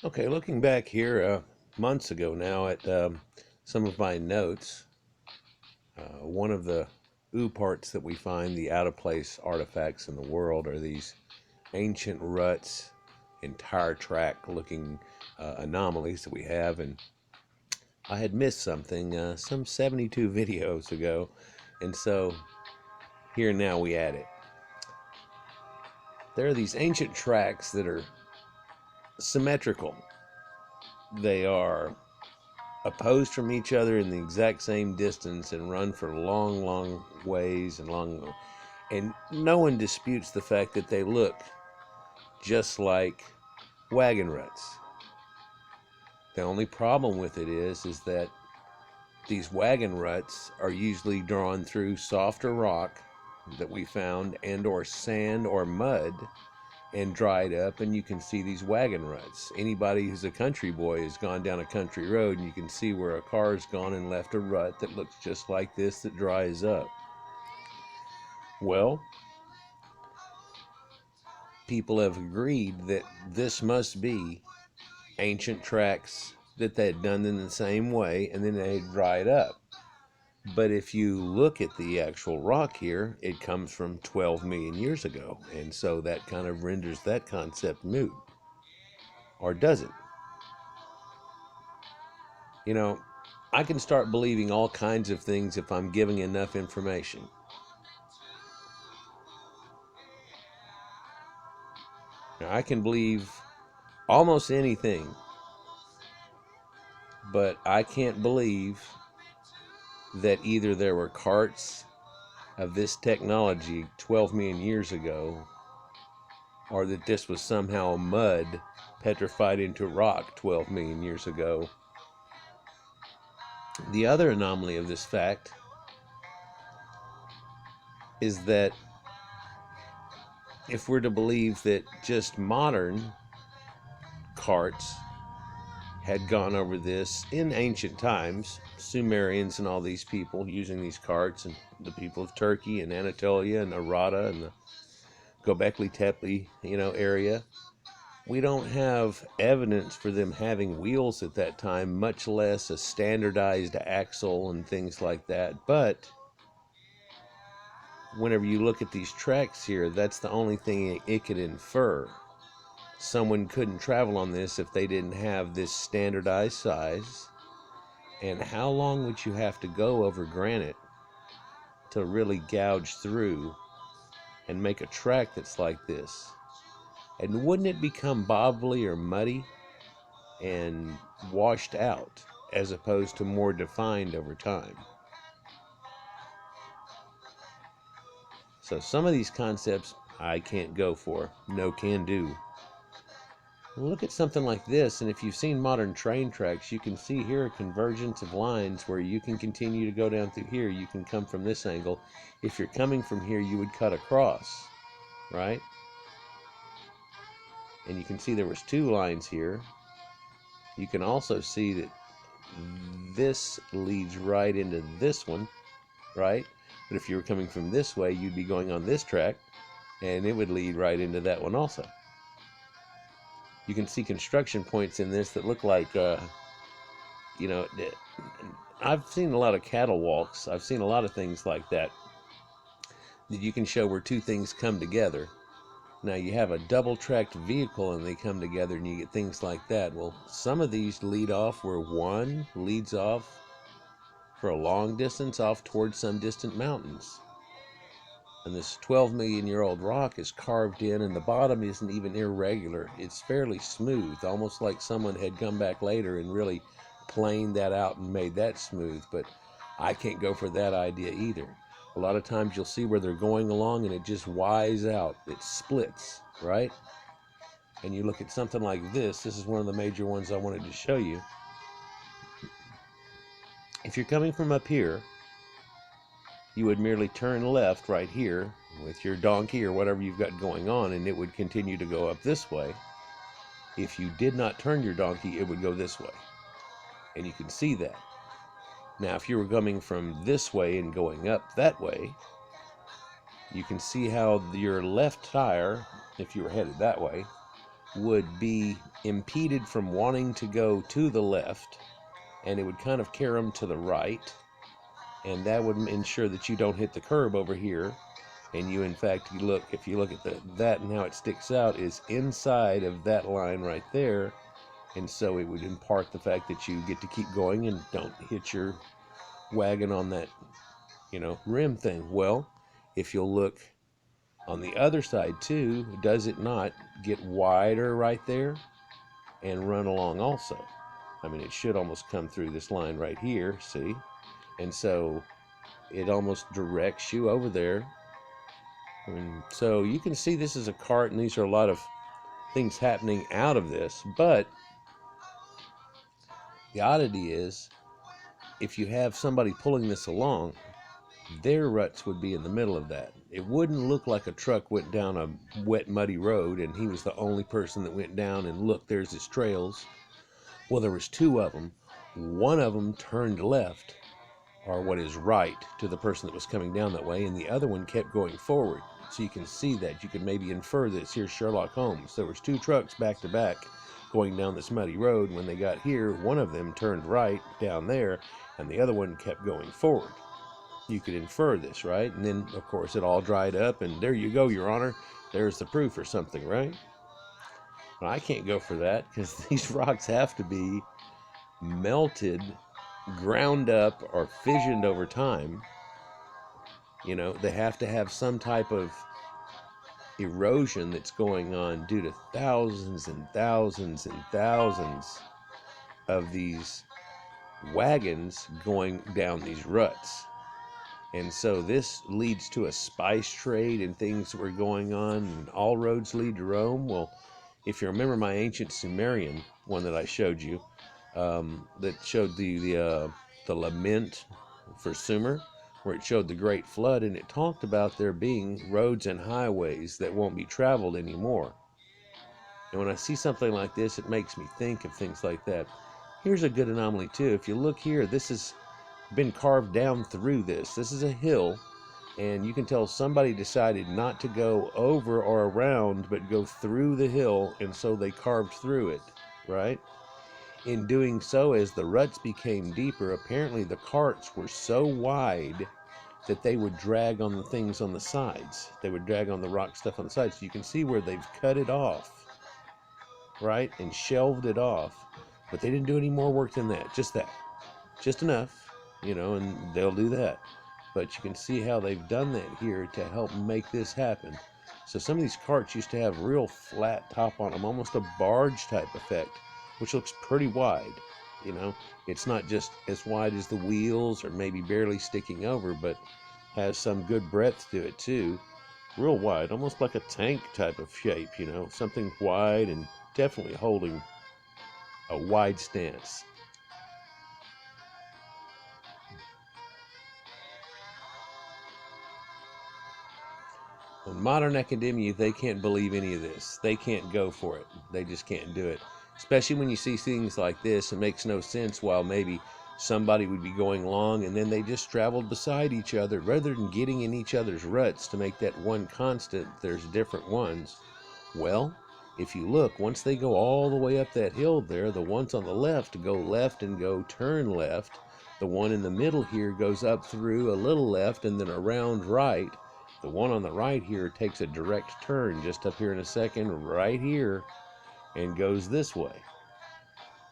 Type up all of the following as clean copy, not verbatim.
Okay, looking back here months ago now at some of my notes, one of the parts that we find, the out of place artifacts in the world, are these ancient ruts and tire track looking anomalies that we have. And I had missed something some 72 videos ago, and so here now we add it. There are these ancient tracks that are symmetrical. They are opposed from each other in the exact same distance and run for long ways and no one disputes the fact that they look just like wagon ruts. The only problem with it is that these wagon ruts are usually drawn through softer rock that we found and or sand or mud and dried up, and you can see these wagon ruts. Anybody who's a country boy has gone down a country road and you can see where a car's gone and left a rut that looks just like this that dries up. Well, people have agreed that this must be ancient tracks that they had done in the same way and then they dried up. But if you look at the actual rock here, it comes from 12 million years ago, and so that kind of renders that concept moot. Or does it? You know, I can start believing all kinds of things if I'm giving enough information. Now, I can believe almost anything, but I can't believe that either there were carts of this technology 12 million years ago, or that this was somehow mud petrified into rock 12 million years ago. The other anomaly of this fact is that if we're to believe that just modern carts had gone over this in ancient times, Sumerians and all these people using these carts, and the people of Turkey and Anatolia and Arata and the Göbekli Tepe, area, we don't have evidence for them having wheels at that time, much less a standardized axle and things like that. But whenever you look at these tracks here, that's the only thing it could infer. Someone couldn't travel on this if they didn't have this standardized size. And how long would you have to go over granite to really gouge through and make a track that's like this? And wouldn't it become bobbly or muddy and washed out as opposed to more defined over time? So some of these concepts I can't go for. No can do. Look at something like this, and if you've seen modern train tracks, you can see here a convergence of lines where you can continue to go down through here. You can come from this angle. If you're coming from here, you would cut across, right? And you can see there was two lines here. You can also see that this leads right into this one, right? But if you were coming from this way, you'd be going on this track, and it would lead right into that one also. You can see construction points in this that look like, I've seen a lot of cattle walks. I've seen a lot of things like that you can show where two things come together. Now you have a double-tracked vehicle and they come together and you get things like that. Well, some of these lead off where one leads off for a long distance off towards some distant mountains. And this 12 million year old rock is carved in, and the bottom isn't even irregular. It's fairly smooth, almost like someone had come back later and really planed that out and made that smooth. But I can't go for that idea either. A lot of times you'll see where they're going along and it just Y's out. It splits, right? And you look at something like this. This is one of the major ones I wanted to show you. If you're coming from up here, you would merely turn left right here with your donkey or whatever you've got going on, and it would continue to go up this way. If you did not turn your donkey, it would go this way. And you can see that. Now, if you were coming from this way and going up that way, you can see how your left tire, if you were headed that way, would be impeded from wanting to go to the left, and it would kind of carry them to the right, and that would ensure that you don't hit the curb over here. And you, in fact, if you look at that and how it sticks out is inside of that line right there, and so it would impart the fact that you get to keep going and don't hit your wagon on that, rim thing. Well, if you'll look on the other side too, does it not get wider right there and run along also? I mean, it should almost come through this line right here, see? And so it almost directs you over there. And so you can see this is a cart, and these are a lot of things happening out of this. But the oddity is, if you have somebody pulling this along, their ruts would be in the middle of that. It wouldn't look like a truck went down a wet, muddy road and he was the only person that went down and look, there's his trails. Well, there was two of them. One of them turned left, or what is right, to the person that was coming down that way, and the other one kept going forward. So you can see that. You can maybe infer this. Here's Sherlock Holmes. There was two trucks back to back going down this muddy road. When they got here, one of them turned right down there, and the other one kept going forward. You could infer this, right? And then, of course, it all dried up, and there you go, Your Honor. There's the proof or something, right? Well, I can't go for that, because these rocks have to be melted, ground up, or fissioned over time. They have to have some type of erosion that's going on due to thousands and thousands and thousands of these wagons going down these ruts. And so this leads to a spice trade and things that were going on, and all roads lead to Rome. Well, if you remember my ancient Sumerian one that I showed you, that showed the lament for Sumer, where it showed the Great Flood, and it talked about there being roads and highways that won't be traveled anymore. And when I see something like this, it makes me think of things like that. Here's a good anomaly too. If you look here, this has been carved down through this. This is a hill, and you can tell somebody decided not to go over or around, but go through the hill, and so they carved through it, right? In doing so, as the ruts became deeper, apparently the carts were so wide that they would drag on the things on the sides. They would drag on the rock stuff on the sides. So you can see where they've cut it off, right, and shelved it off. But they didn't do any more work than that. Just that. Just enough. And they'll do that. But you can see how they've done that here to help make this happen. So some of these carts used to have real flat top on them, almost a barge type effect, which looks pretty wide. It's not just as wide as the wheels or maybe barely sticking over, but has some good breadth to it too. Real wide, almost like a tank type of shape, something wide and definitely holding a wide stance. In modern academia, they can't believe any of this. They can't go for it. They just can't do it. Especially when you see things like this, it makes no sense. While maybe somebody would be going along and then they just traveled beside each other, rather than getting in each other's ruts to make that one constant, there's different ones. Well, if you look, once they go all the way up that hill there, the ones on the left go left and go turn left. The one in the middle here goes up through a little left and then around right. The one on the right here takes a direct turn just up here in a second, right here, and goes this way.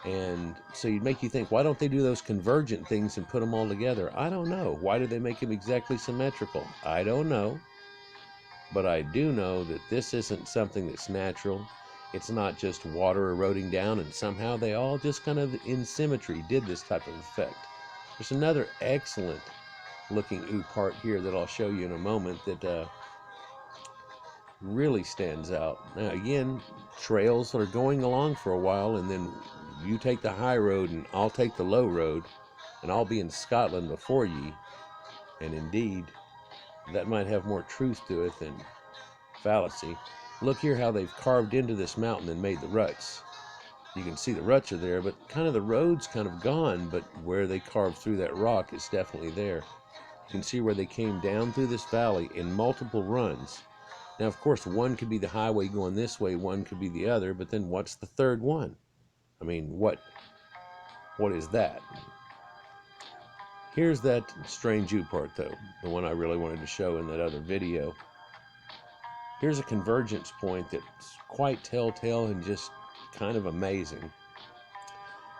And so you'd make you think, why don't they do those convergent things and put them all together? I don't know. Why do they make them exactly symmetrical? I don't know. But I do know that this isn't something that's natural. It's not just water eroding down, and somehow they all just kind of in symmetry did this type of effect. There's another excellent looking ooh part here that I'll show you in a moment that really stands out. Now again, trails are going along for a while, and then you take the high road and I'll take the low road, and I'll be in Scotland before ye. And indeed, that might have more truth to it than fallacy. Look here how they've carved into this mountain and made the ruts. You can see the ruts are there, but kind of the road's kind of gone, but where they carved through that rock is definitely there. You can see where they came down through this valley in multiple runs. Now, of course, one could be the highway going this way, one could be the other, but then what's the third one? I mean, what is that? Here's that strange U part, though, the one I really wanted to show in that other video. Here's a convergence point that's quite telltale and just kind of amazing.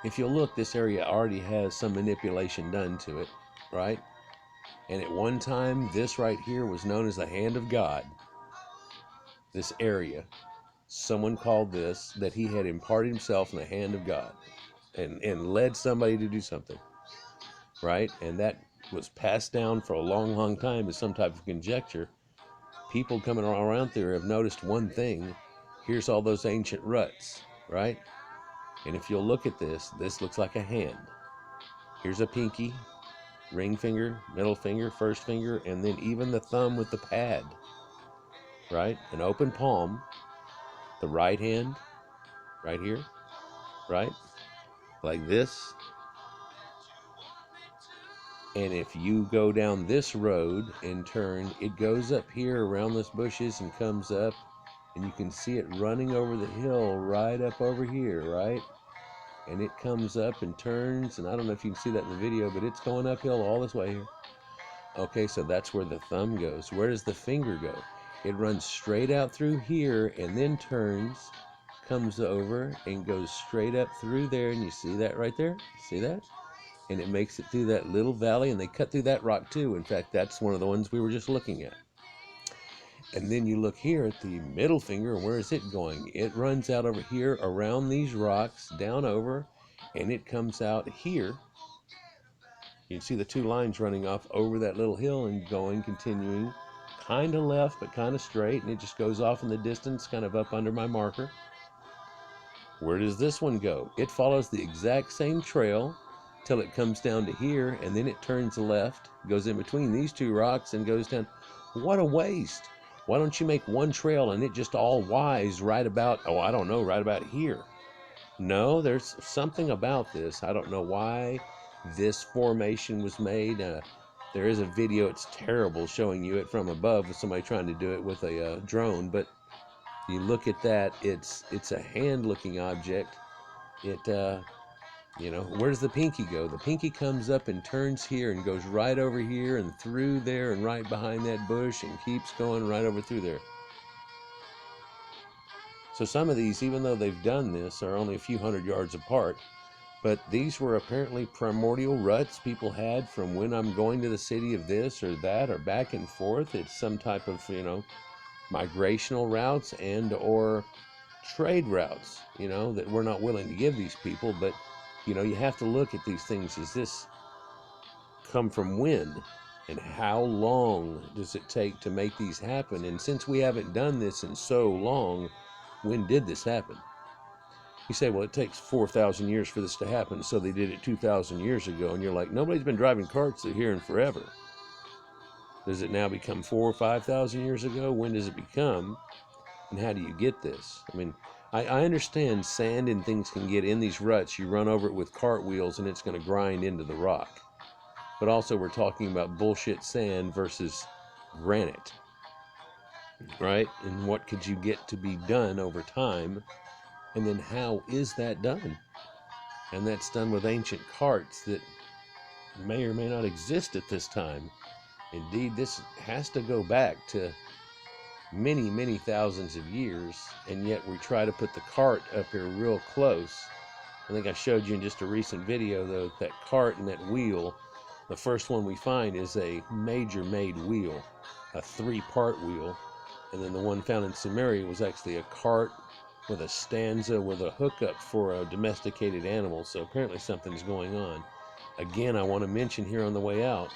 If you look, this area already has some manipulation done to it, right? And at one time, this right here was known as the hand of God. This area, someone called this that he had imparted himself in the hand of God and led somebody to do something, right? And that was passed down for a long, long time as some type of conjecture. People coming around there have noticed one thing. Here's all those ancient ruts, right? And if you'll look at this looks like a hand. Here's a pinky, ring finger, middle finger, first finger, and then even the thumb with the pad, right? An open palm, the right hand, right here, right? Like this. And if you go down this road and turn, it goes up here around those bushes and comes up, and you can see it running over the hill right up over here, right? And it comes up and turns, and I don't know if you can see that in the video, but it's going uphill all this way here. Okay, so that's where the thumb goes. Where does the finger go? It runs straight out through here and then turns, comes over and goes straight up through there, and you see that right there? See that? And it makes it through that little valley, and they cut through that rock too. In fact, that's one of the ones we were just looking at. And then you look here at the middle finger, and where is it going? It runs out over here around these rocks, down over, and it comes out here. You can see the two lines running off over that little hill and going, continuing, kind of left, but kind of straight, and it just goes off in the distance, kind of up under my marker. Where does this one go? It follows the exact same trail till it comes down to here, and then it turns left, goes in between these two rocks, and goes down. What a waste! Why don't you make one trail and it just all wise right about, oh, I don't know, right about here? No, there's something about this. I don't know why this formation was made. There is a video, it's terrible, showing you it from above with somebody trying to do it with a drone, but you look at that, it's a hand-looking object. You know, where does the pinky go? The pinky comes up and turns here and goes right over here and through there and right behind that bush and keeps going right over through there. So some of these, even though they've done this, are only a few hundred yards apart. But these were apparently primordial ruts people had from when I'm going to the city of this or that or back and forth. It's some type of, you know, migrational routes and or trade routes, you know, that we're not willing to give these people. But you know, you have to look at these things. Does this come from when? And how long does it take to make these happen? And since we haven't done this in so long, when did this happen? You say, well, it takes 4,000 years for this to happen, so they did it 2,000 years ago. And you're like, nobody's been driving carts through here in forever. Does it now become 4,000 or 5,000 years ago? When does it become? And how do you get this? I mean, I understand sand and things can get in these ruts. You run over it with cartwheels and it's going to grind into the rock. But also we're talking about bullshit sand versus granite, right? And what could you get to be done over time? And then how is that done? And that's done with ancient carts that may or may not exist at this time. Indeed, this has to go back to many, many thousands of years, and yet we try to put the cart up here real close. I think I showed you in just a recent video, though, that cart and that wheel. The first one we find is a major made wheel, a 3-part wheel, and then the one found in Samaria was actually a cart with a stanza with a hookup for a domesticated animal. So apparently something's going on. Again, I want to mention here on the way out,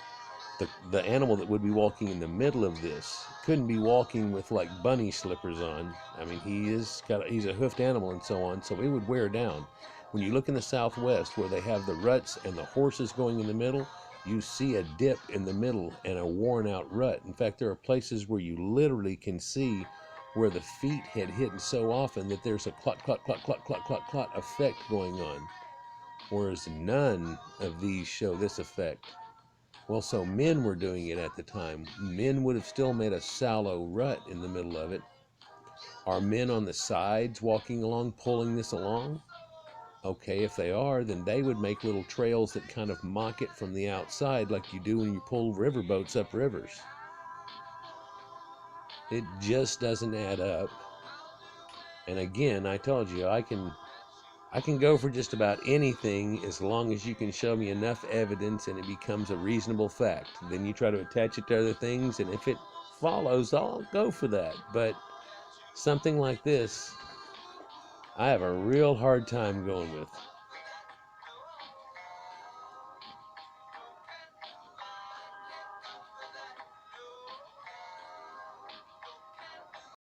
the animal that would be walking in the middle of this couldn't be walking with like bunny slippers on. I mean, he's a hoofed animal and so on, so it would wear down. When you look in the southwest where they have the ruts and the horses going in the middle, you see a dip in the middle and a worn out rut. In fact, there are places where you literally can see where the feet had hit so often that there's a clot, clot, clot, clot, clot, clot, clot effect going on. Whereas none of these show this effect. Well, so men were doing it at the time. Men would have still made a shallow rut in the middle of it. Are men on the sides walking along, pulling this along? Okay, if they are, then they would make little trails that kind of mock it from the outside, like you do when you pull river boats up rivers. It just doesn't add up. And again, I told you, I can go for just about anything as long as you can show me enough evidence and it becomes a reasonable fact. Then you try to attach it to other things, and if it follows, I'll go for that. But something like this, I have a real hard time going with.